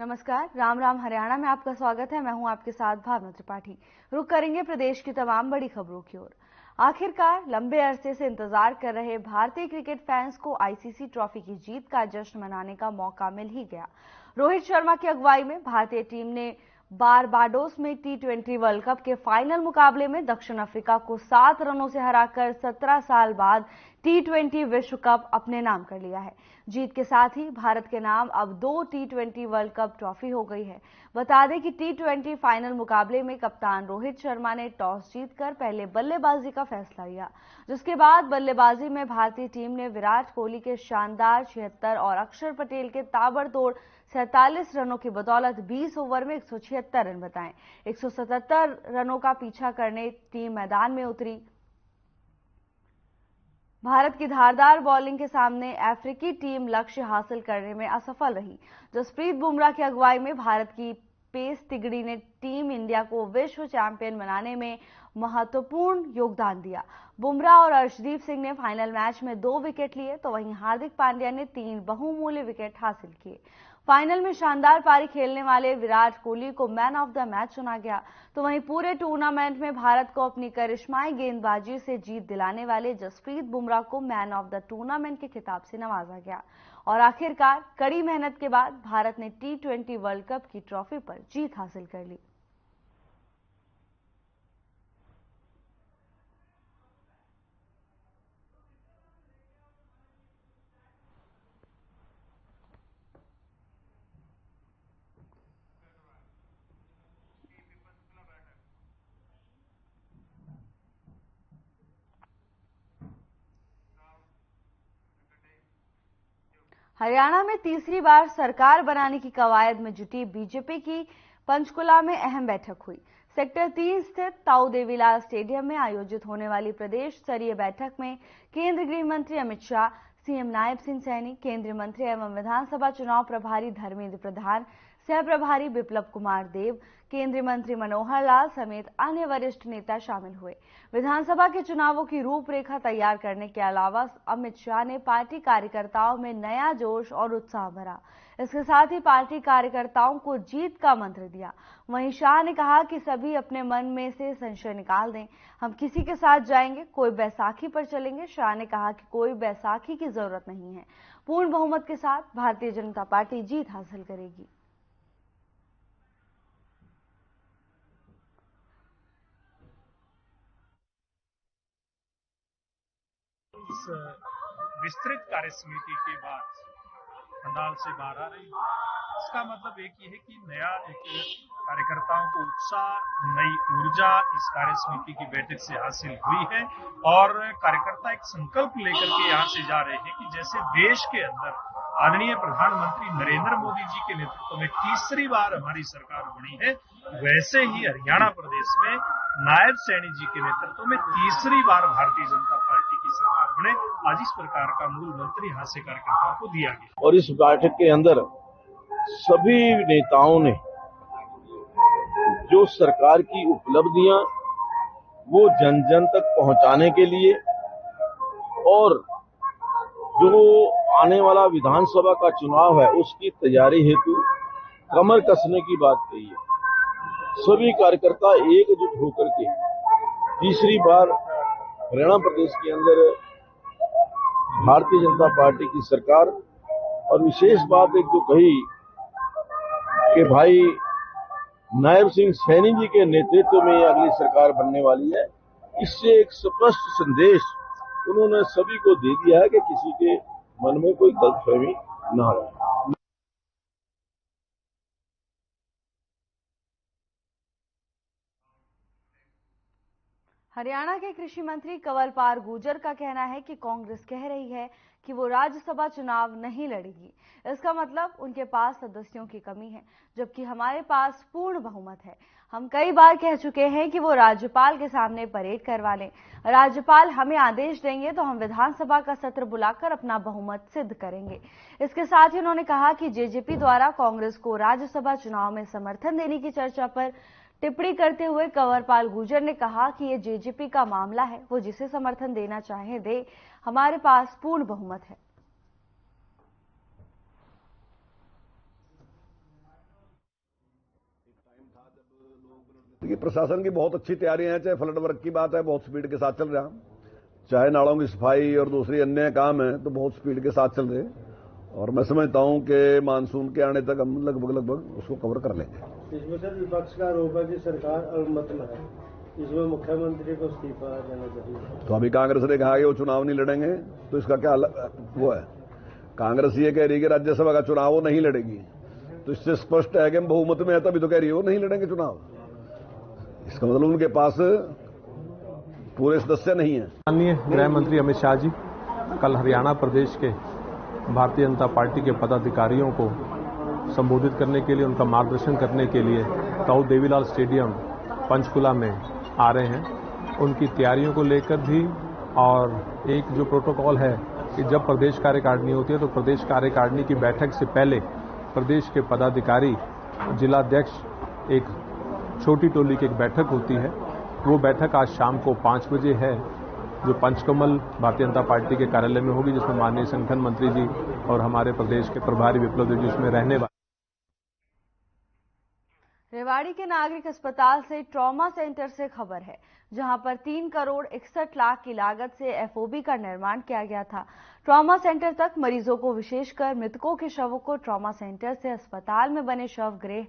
नमस्कार, राम राम हरियाणा में आपका स्वागत है। मैं हूं आपके साथ भावना त्रिपाठी। रुक करेंगे प्रदेश की तमाम बड़ी खबरों की ओर। आखिरकार लंबे अरसे से इंतजार कर रहे भारतीय क्रिकेट फैंस को आईसीसी ट्रॉफी की जीत का जश्न मनाने का मौका मिल ही गया। रोहित शर्मा की अगुवाई में भारतीय टीम ने बारबाडोस में टी20 वर्ल्ड कप के फाइनल मुकाबले में दक्षिण अफ्रीका को 7 रनों से हराकर 17 साल बाद टी20 विश्व कप अपने नाम कर लिया है। जीत के साथ ही भारत के नाम अब 2 टी20 वर्ल्ड कप ट्रॉफी हो गई है। बता दें कि टी20 फाइनल मुकाबले में कप्तान रोहित शर्मा ने टॉस जीतकर पहले बल्लेबाजी का फैसला लिया, जिसके बाद बल्लेबाजी में भारतीय टीम ने विराट कोहली के शानदार 76 और अक्षर पटेल के ताबड़तोड़ 47 रनों की बदौलत 20 ओवर में 176 रन बताए। 177 रनों का पीछा करने टीम मैदान में उतरी। भारत की धारदार बॉलिंग के सामने अफ्रीकी टीम लक्ष्य हासिल करने में असफल रही। जसप्रीत बुमराह की अगुवाई में भारत की पेस तिगड़ी ने टीम इंडिया को विश्व चैंपियन बनाने में महत्वपूर्ण योगदान दिया। बुमराह और अर्शदीप सिंह ने फाइनल मैच में 2 विकेट लिए, तो वहीं हार्दिक पांड्या ने 3 बहुमूल्य विकेट हासिल किए। फाइनल में शानदार पारी खेलने वाले विराट कोहली को मैन ऑफ द मैच चुना गया, तो वहीं पूरे टूर्नामेंट में भारत को अपनी करिश्माई गेंदबाजी से जीत दिलाने वाले जसप्रीत बुमराह को मैन ऑफ द टूर्नामेंट के खिताब से नवाजा गया। और आखिरकार कड़ी मेहनत के बाद भारत ने टी20 वर्ल्ड कप की ट्रॉफी पर जीत हासिल कर ली। हरियाणा में तीसरी बार सरकार बनाने की कवायद में जुटी बीजेपी की पंचकुला में अहम बैठक हुई। सेक्टर 3 स्थित ताऊ देवीलाल स्टेडियम में आयोजित होने वाली प्रदेश स्तरीय बैठक में केंद्रीय गृह मंत्री अमित शाह, सीएम नायब सिंह सैनी, केंद्रीय मंत्री एवं विधानसभा चुनाव प्रभारी धर्मेंद्र प्रधान, सह प्रभारी बिप्लब कुमार देव, केंद्रीय मंत्री मनोहर लाल समेत अन्य वरिष्ठ नेता शामिल हुए। विधानसभा के चुनावों की रूपरेखा तैयार करने के अलावा अमित शाह ने पार्टी कार्यकर्ताओं में नया जोश और उत्साह भरा। इसके साथ ही पार्टी कार्यकर्ताओं को जीत का मंत्र दिया। वहीं शाह ने कहा कि सभी अपने मन में से संशय निकाल दें, हम किसी के साथ जाएंगे, कोई बैसाखी पर चलेंगे। शाह ने कहा कि कोई बैसाखी की जरूरत नहीं है, पूर्ण बहुमत के साथ भारतीय जनता पार्टी जीत हासिल करेगी। इस विस्तृत कार्य समिति के बाद पंडाल से बाहर आ रही है। इसका मतलब एक ही है कि नया कार्यकर्ताओं को उत्साह, नई ऊर्जा इस कार्य समिति की बैठक से हासिल हुई है और कार्यकर्ता एक संकल्प लेकर के यहाँ से जा रहे हैं कि जैसे देश के अंदर आदरणीय प्रधानमंत्री नरेंद्र मोदी जी के नेतृत्व में तीसरी बार हमारी सरकार बनी है, वैसे ही हरियाणा प्रदेश में नायब सैनी जी के नेतृत्व में तीसरी बार भारतीय जनता पार्टी की सरकार बने। आज इस प्रकार का मूल मंत्र यहाँ से कार्यकर्ताओं को दिया गया। और इस बैठक के अंदर सभी नेताओं ने जो सरकार की उपलब्धियां वो जन जन तक पहुंचाने के लिए और जो आने वाला विधानसभा का चुनाव है उसकी तैयारी हेतु कमर कसने की बात कही है। सभी कार्यकर्ता एकजुट होकर के तीसरी बार हरियाणा प्रदेश के अंदर भारतीय जनता पार्टी की सरकार, और विशेष बात एक जो कही कि भाई नायब सिंह सैनी जी के नेतृत्व में अगली सरकार बनने वाली है, इससे एक स्पष्ट संदेश उन्होंने सभी को दे दिया है कि किसी के मन में कोई गलतफहमी न रहे। हरियाणा के कृषि मंत्री कंवरपाल गुर्जर का कहना है कि कांग्रेस कह रही है कि वो राज्यसभा चुनाव नहीं लड़ेगी। इसका मतलब उनके पास सदस्यों की कमी है, जबकि हमारे पास पूर्ण बहुमत है। हम कई बार कह चुके हैं कि वो राज्यपाल के सामने परेड करवा लें। राज्यपाल हमें आदेश देंगे तो हम विधानसभा का सत्र बुलाकर अपना बहुमत सिद्ध करेंगे। इसके साथ ही उन्होंने कहा कि जेजेपी द्वारा कांग्रेस को राज्यसभा चुनाव में समर्थन देने की चर्चा पर टिप्पणी करते हुए कंवरपाल गुर्जर ने कहा कि ये जेजेपी का मामला है, वो जिसे समर्थन देना चाहे दे, हमारे पास पूर्ण बहुमत है। देखिए, प्रशासन की बहुत अच्छी तैयारियां हैं। चाहे फ्लड वर्क की बात है, बहुत स्पीड के साथ चल रहा है, चाहे नालों की सफाई और दूसरी अन्य काम है तो बहुत स्पीड के साथ चल रहे हैं। और मैं समझता हूं कि मानसून के आने तक हम लगभग उसको कवर कर लेंगे। इसमें सर विपक्ष का आरोप है कि सरकार अल्पमत में है, इसमें मुख्यमंत्री को इस्तीफा देना चाहिए। तो अभी कांग्रेस ने कहा कि वो चुनाव नहीं लड़ेंगे, तो इसका क्या वो है? कांग्रेस ये कह रही है कि राज्यसभा का चुनाव वो नहीं लड़ेगी, तो इससे स्पष्ट है कि हम बहुमत में है, तभी तो कह रही है वो नहीं लड़ेंगे चुनाव। इसका मतलब उनके पास पूरे सदस्य नहीं है। माननीय गृह मंत्री अमित शाह जी कल हरियाणा प्रदेश के भारतीय जनता पार्टी के पदाधिकारियों को संबोधित करने के लिए, उनका मार्गदर्शन करने के लिए ताऊ देवीलाल स्टेडियम पंचकुला में आ रहे हैं। उनकी तैयारियों को लेकर भी, और एक जो प्रोटोकॉल है कि जब प्रदेश कार्यकारिणी होती है तो प्रदेश कार्यकारिणी की बैठक से पहले प्रदेश के पदाधिकारी, जिलाध्यक्ष, एक छोटी टोली की एक बैठक होती है। वो बैठक आज शाम को 5 बजे है, जो पंचकमल भारतीय जनता पार्टी के कार्यालय में होगी, जिसमें माननीय संगठन मंत्री जी और हमारे प्रदेश के प्रभारी विप्लव देव जी उसमें रहने वाले। रेवाड़ी के नागरिक अस्पताल से ट्रॉमा सेंटर से खबर है, जहां पर 3 करोड़ 61 लाख की लागत से एफओबी का निर्माण किया गया था। ट्रॉमा सेंटर तक मरीजों को, विशेषकर मृतकों के शवों को ट्रॉमा सेंटर से अस्पताल में बने शव गृह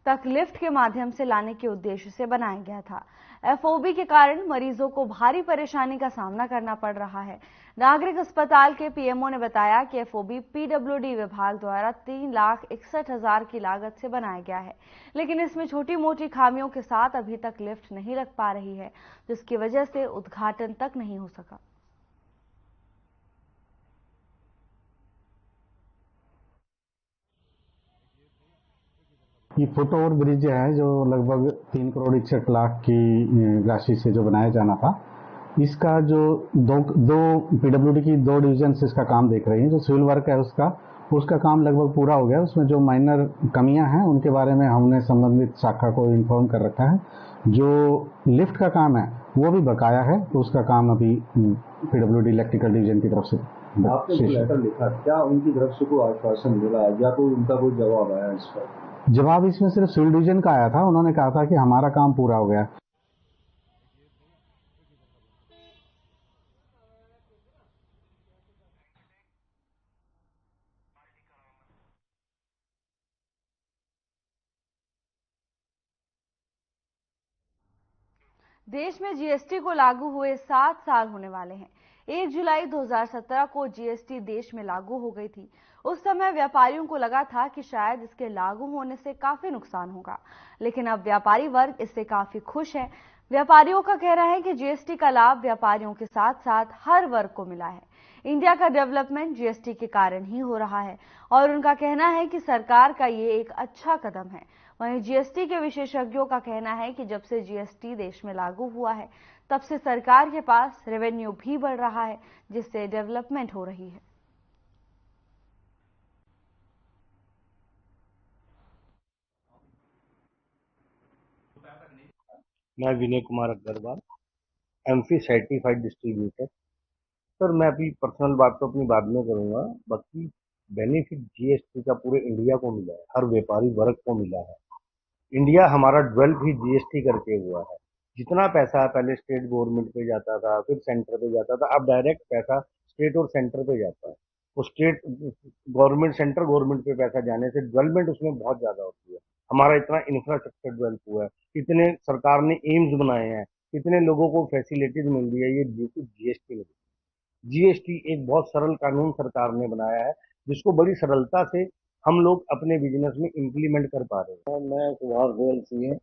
तक लिफ्ट के माध्यम से लाने के उद्देश्य से बनाया गया था। एफओबी के कारण मरीजों को भारी परेशानी का सामना करना पड़ रहा है। नागरिक अस्पताल के पीएमओ ने बताया कि एफओबी पीडब्ल्यूडी विभाग द्वारा 3,61,000 की लागत से बनाया गया है, लेकिन इसमें छोटी मोटी खामियों के साथ अभी तक लिफ्ट नहीं लग पा रही है, जिसकी वजह से उद्घाटन तक नहीं हो सका। ये फुट ओवर ब्रिज है जो लगभग 3 करोड़ 61 लाख की राशि से जो बनाया जाना था। इसका जो दो पीडब्ल्यूडी की 2 डिवीजन से इसका काम देख रही हैं। जो सिविल वर्क है उसका काम लगभग पूरा हो गया। उसमें जो माइनर कमियां हैं उनके बारे में हमने संबंधित शाखा को इन्फॉर्म कर रखा है। जो लिफ्ट का काम है वो भी बकाया है, तो उसका काम अभी पीडब्ल्यूडी इलेक्ट्रिकल डिवीजन की तरफ से। आपने जो लेटर लिखा, क्या उनकी तरफ से कोई आश्वासन मिला या कोई उनका कोई जवाब आया इस पर? जवाब इसमें सिर्फ सिविल डिवीजन का आया था। उन्होंने कहा था कि हमारा काम पूरा हो गया। देश में जीएसटी को लागू हुए 7 साल होने वाले हैं। 1 जुलाई 2017 को जीएसटी देश में लागू हो गई थी। उस समय व्यापारियों को लगा था कि शायद इसके लागू होने से काफी नुकसान होगा, लेकिन अब व्यापारी वर्ग इससे काफी खुश है। व्यापारियों का कहना है कि जीएसटी का लाभ व्यापारियों के साथ साथ हर वर्ग को मिला है। इंडिया का डेवलपमेंट जीएसटी के कारण ही हो रहा है और उनका कहना है कि सरकार का ये एक अच्छा कदम है। वहीं जीएसटी के विशेषज्ञों का कहना है कि जब से जीएसटी देश में लागू हुआ है, तब से सरकार के पास रेवेन्यू भी बढ़ रहा है, जिससे डेवलपमेंट हो रही है। मैं Vinay Kumar Agrawal, MF certified distributor. Sir, मैं अभी पर्सनल बात तो अपनी बाद में करूंगा। बाकी बेनिफिट जीएसटी का पूरे इंडिया को मिला है, हर व्यापारी वर्ग को मिला है। इंडिया हमारा डेवलप ही जीएसटी करके हुआ है। जितना पैसा पहले स्टेट गवर्नमेंट पे जाता था, फिर सेंटर पे जाता था, अब डायरेक्ट पैसा स्टेट और सेंटर पे जाता है। वो स्टेट गवर्नमेंट, सेंट्रल गवर्नमेंट पे पैसा जाने से डेवलपमेंट उसमें बहुत ज्यादा होती है। हमारा इतना इंफ्रास्ट्रक्चर डेवलप हुआ है, इतने सरकार ने एम्स बनाए हैं, इतने लोगों को फैसिलिटीज मिल रही है, ये जीएसटी में। जीएसटी एक बहुत सरल कानून सरकार ने बनाया है, जिसको बड़ी सरलता से हम लोग अपने बिजनेस में इम्प्लीमेंट कर पा रहे हैं। मैं सुभाष गोयल सीए।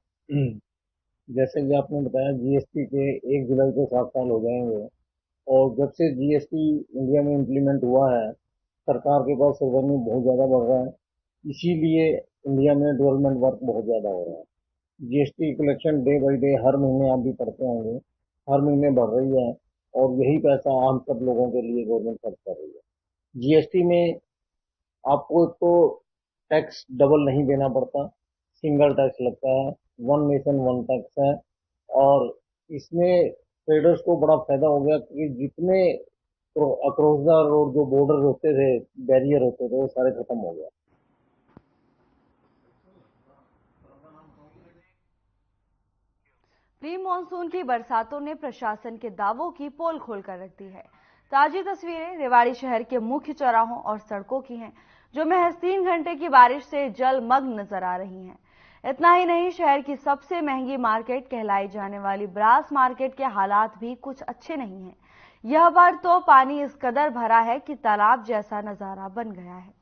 जैसे कि आपने बताया, जीएसटी के 1 जुलाई को 7 साल हो जाएंगे और जब से जीएसटी इंडिया में इम्प्लीमेंट हुआ है, सरकार के पास रेवेन्यू बहुत ज़्यादा बढ़ रहा है। इसीलिए इंडिया में डेवलपमेंट वर्क बहुत ज़्यादा हो रहा है। GST collection day by day, हर महीने आप भी पढ़ते होंगे, हर महीने बढ़ रही है और यही पैसा आम सब लोगों के लिए गवर्नमेंट खर्च कर रही है। जीएसटी में आपको तो टैक्स डबल नहीं देना पड़ता, सिंगल टैक्स लगता है, वन नेशन वन टैक्स है। और इसमें ट्रेडर्स को बड़ा फायदा हो गया कि जितने अक्रॉस द रोड जो बॉर्डर होते थे, बैरियर होते थे, वो सारे खत्म हो गया। प्री मानसून की बरसातों ने प्रशासन के दावों की पोल खोलकर रख दी है। ताजी तस्वीरें रेवाड़ी शहर के मुख्य चौराहों और सड़कों की हैं, जो महज 3 घंटे की बारिश से जलमग्न नजर आ रही हैं। इतना ही नहीं, शहर की सबसे महंगी मार्केट कहलाई जाने वाली ब्रास मार्केट के हालात भी कुछ अच्छे नहीं हैं। यह बार तो पानी इस कदर भरा है कि तालाब जैसा नजारा बन गया है।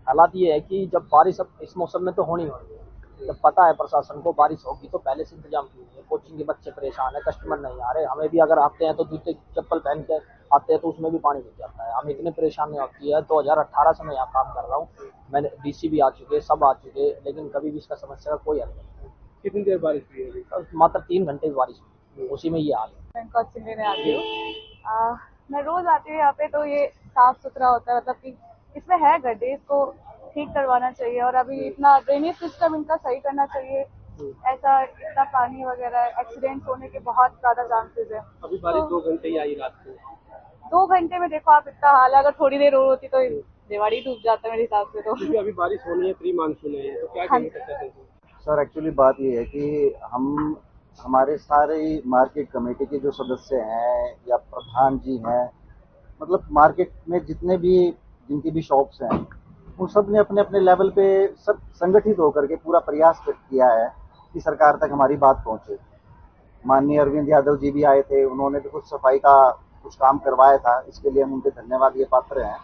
हालात ये है कि जब बारिश अब इस मौसम में तो होनी होनी है, जब पता है प्रशासन को बारिश होगी तो पहले से इंतजाम किए हैं। कोचिंग के बच्चे परेशान है, कस्टमर नहीं आ रहे। हमें भी अगर आते हैं तो जूते चप्पल पहन के आते हैं तो उसमें भी पानी घुस जाता है। हम इतने परेशानी होती है। 2018 से मैं यहाँ काम कर रहा हूँ, मैंने डीसी भी आ चुके, सब आ चुके, लेकिन कभी भी इसका समस्या का कोई हल नहीं। कितनी देर बारिश हुई है? मात्र 3 घंटे की बारिश हुई, उसी में ये हाल है। मैं कोचिंग लेने आती हूँ। मैं रोज आती हूँ यहाँ पे, तो ये साफ सुथरा होता है, मतलब कि इसमें है गड्ढे, इसको ठीक करवाना चाहिए और अभी इतना ड्रेनेज सिस्टम इनका सही करना चाहिए। ऐसा इतना पानी वगैरह एक्सीडेंट्स होने के बहुत ज्यादा चांसेस है। अभी बारिश 2 घंटे ही आई रात को। 2 घंटे में देखो आप, इतना हाल है। अगर थोड़ी देर और होती तो रेवाड़ी डूब जाता मेरे हिसाब से। तो क्योंकि अभी बारिश होनी है, प्री मानसून है, तो क्या कहना चाहते हैं सर? एक्चुअली बात ये है कि हमारे सारे मार्केट कमेटी के जो सदस्य हैं या प्रधान जी हैं, मतलब मार्केट में जितने भी जिनकी भी शॉप्स हैं, उन सब ने अपने अपने लेवल पे सब संगठित होकर के पूरा प्रयास किया है कि सरकार तक हमारी बात पहुंचे। माननीय अरविंद यादव जी भी आए थे, उन्होंने भी कुछ सफाई का कुछ काम करवाया था, इसके लिए हम उनके धन्यवाद ये पात्र हैं।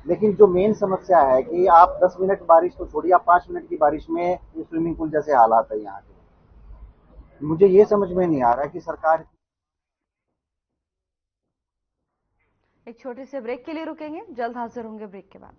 लेकिन जो मेन समस्या है कि आप 10 मिनट बारिश तो छोड़िए, आप 5 मिनट की बारिश में ये स्विमिंग पूल जैसे हालात है यहाँ के। मुझे ये समझ में नहीं आ रहा कि सरकार। एक छोटे से ब्रेक के लिए रुकेंगे, जल्द हाजिर होंगे ब्रेक के बाद।